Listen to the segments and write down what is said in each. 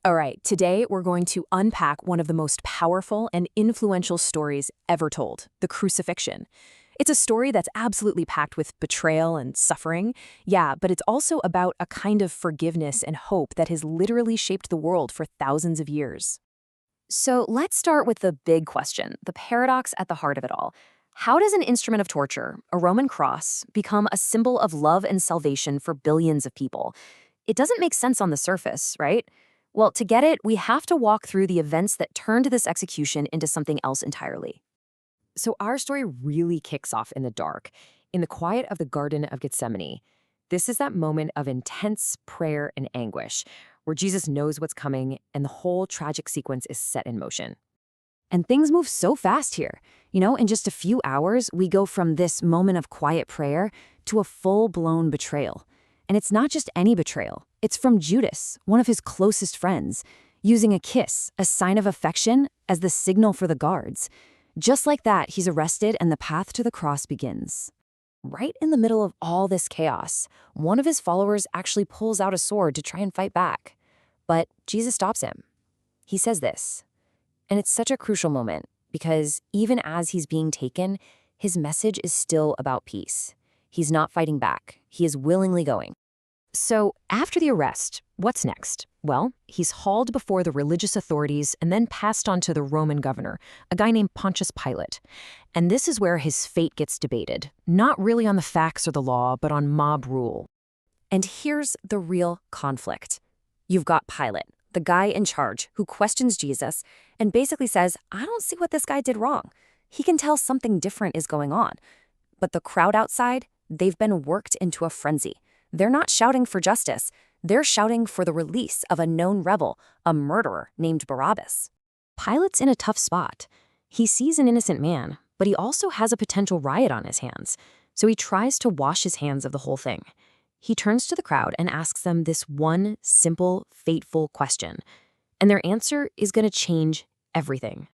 All right, today we're going to unpack one of the most powerful and influential stories ever told, the Crucifixion. It's a story that's absolutely packed with betrayal and suffering, yeah, but it's also about a kind of forgiveness and hope that has literally shaped the world for thousands of years. So let's start with the big question, the paradox at the heart of it all. How does an instrument of torture, a Roman cross, become a symbol of love and salvation for billions of people? It doesn't make sense on the surface, right? Well, to get it, we have to walk through the events that turned this execution into something else entirely. So our story really kicks off in the dark, in the quiet of the Garden of Gethsemane. This is that moment of intense prayer and anguish, where Jesus knows what's coming and the whole tragic sequence is set in motion. And things move so fast here. In just a few hours, we go from this moment of quiet prayer to a full-blown betrayal. And it's not just any betrayal. It's from Judas, one of his closest friends, using a kiss, a sign of affection, as the signal for the guards. Just like that, he's arrested and the path to the cross begins. Right in the middle of all this chaos, one of his followers actually pulls out a sword to try and fight back. But Jesus stops him. He says this, and it's such a crucial moment because even as he's being taken, his message is still about peace. He's not fighting back. He is willingly going. So after the arrest, what's next? Well, he's hauled before the religious authorities and then passed on to the Roman governor, a guy named Pontius Pilate. And this is where his fate gets debated, not really on the facts or the law, but on mob rule. And here's the real conflict. You've got Pilate, the guy in charge, who questions Jesus and basically says, I don't see what this guy did wrong. He can tell something different is going on. But the crowd outside, they've been worked into a frenzy. They're not shouting for justice. They're shouting for the release of a known rebel, a murderer named Barabbas. Pilate's in a tough spot. He sees an innocent man, but he also has a potential riot on his hands. So he tries to wash his hands of the whole thing. He turns to the crowd and asks them this one simple, fateful question. And their answer is going to change everything.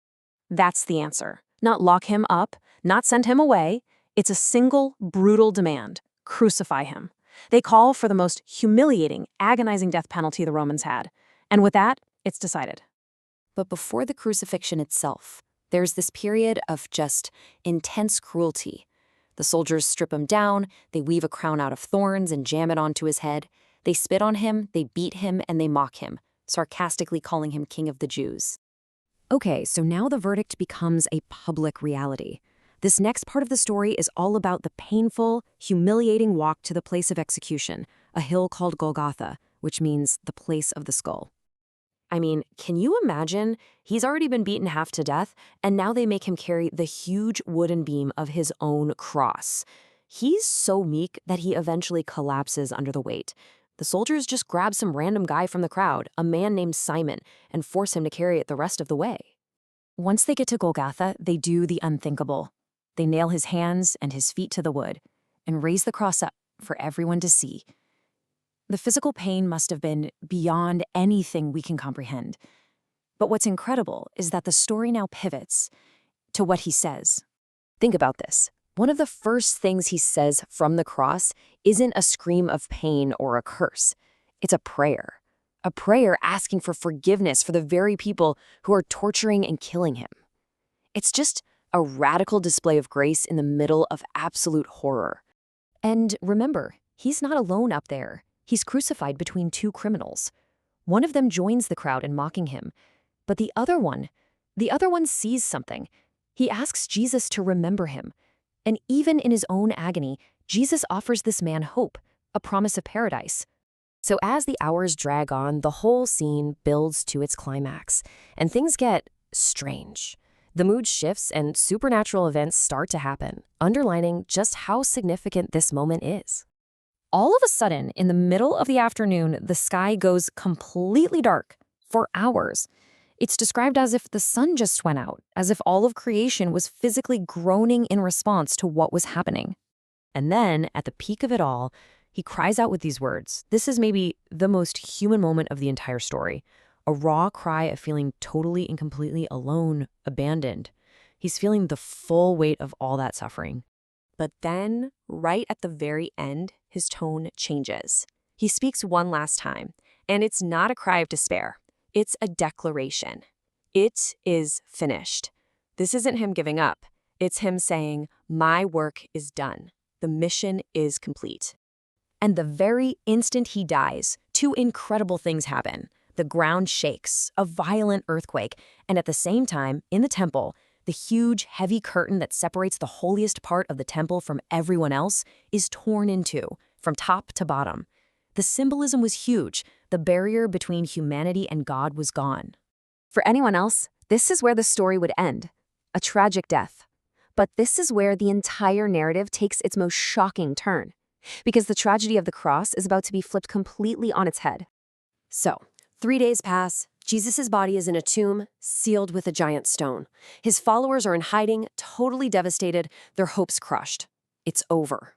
That's the answer. Not lock him up, not send him away. It's a single, brutal demand. Crucify him. They call for the most humiliating, agonizing death penalty the Romans had. And with that, it's decided. But before the crucifixion itself, there's this period of just intense cruelty. The soldiers strip him down, they weave a crown out of thorns and jam it onto his head. They spit on him, they beat him, and they mock him, sarcastically calling him King of the Jews. Okay, so now the verdict becomes a public reality. This next part of the story is all about the painful, humiliating walk to the place of execution, a hill called Golgotha, which means the place of the skull. I mean, can you imagine? He's already been beaten half to death, and now they make him carry the huge wooden beam of his own cross. He's so meek that he eventually collapses under the weight. The soldiers just grab some random guy from the crowd, a man named Simon, and force him to carry it the rest of the way. Once they get to Golgotha, they do the unthinkable. They nail his hands and his feet to the wood and raise the cross up for everyone to see. The physical pain must have been beyond anything we can comprehend. But what's incredible is that the story now pivots to what he says. Think about this. One of the first things he says from the cross isn't a scream of pain or a curse. It's a prayer asking for forgiveness for the very people who are torturing and killing him. It's just a radical display of grace in the middle of absolute horror. And remember, he's not alone up there. He's crucified between two criminals. One of them joins the crowd in mocking him, but the other one sees something. He asks Jesus to remember him. And even in his own agony, Jesus offers this man hope, a promise of paradise. So as the hours drag on, the whole scene builds to its climax, and things get strange. The mood shifts and supernatural events start to happen, underlining just how significant this moment is. All of a sudden, in the middle of the afternoon, the sky goes completely dark for hours. It's described as if the sun just went out, as if all of creation was physically groaning in response to what was happening. And then, at the peak of it all, he cries out with these words. This is maybe the most human moment of the entire story. A raw cry of feeling totally and completely alone, abandoned. He's feeling the full weight of all that suffering. But then, right at the very end, his tone changes. He speaks one last time, and it's not a cry of despair. It's a declaration. It is finished. This isn't him giving up. It's him saying, my work is done. The mission is complete. And the very instant he dies, two incredible things happen. The ground shakes, a violent earthquake, and at the same time, in the temple, the huge, heavy curtain that separates the holiest part of the temple from everyone else is torn in two, from top to bottom. The symbolism was huge. The barrier between humanity and God was gone. For anyone else, this is where the story would end. A tragic death. But this is where the entire narrative takes its most shocking turn, because the tragedy of the cross is about to be flipped completely on its head. So, 3 days pass. Jesus' body is in a tomb, sealed with a giant stone. His followers are in hiding, totally devastated, their hopes crushed. It's over.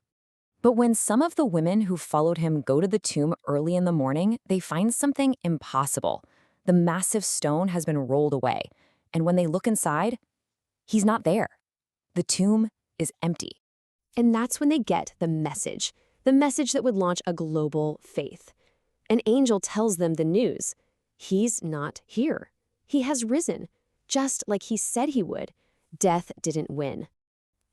But when some of the women who followed him go to the tomb early in the morning, they find something impossible. The massive stone has been rolled away, and when they look inside, he's not there. The tomb is empty. And that's when they get the message that would launch a global faith. An angel tells them the news. He's not here. He has risen, just like he said he would. Death didn't win.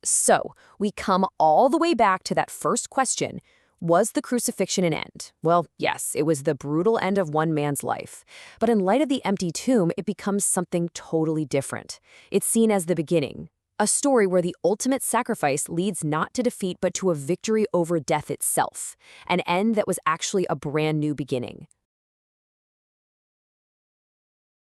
So, we come all the way back to that first question. Was the crucifixion an end? Well, yes, it was the brutal end of one man's life. But in light of the empty tomb, it becomes something totally different. It's seen as the beginning. A story where the ultimate sacrifice leads not to defeat but to a victory over death itself. An end that was actually a brand new beginning.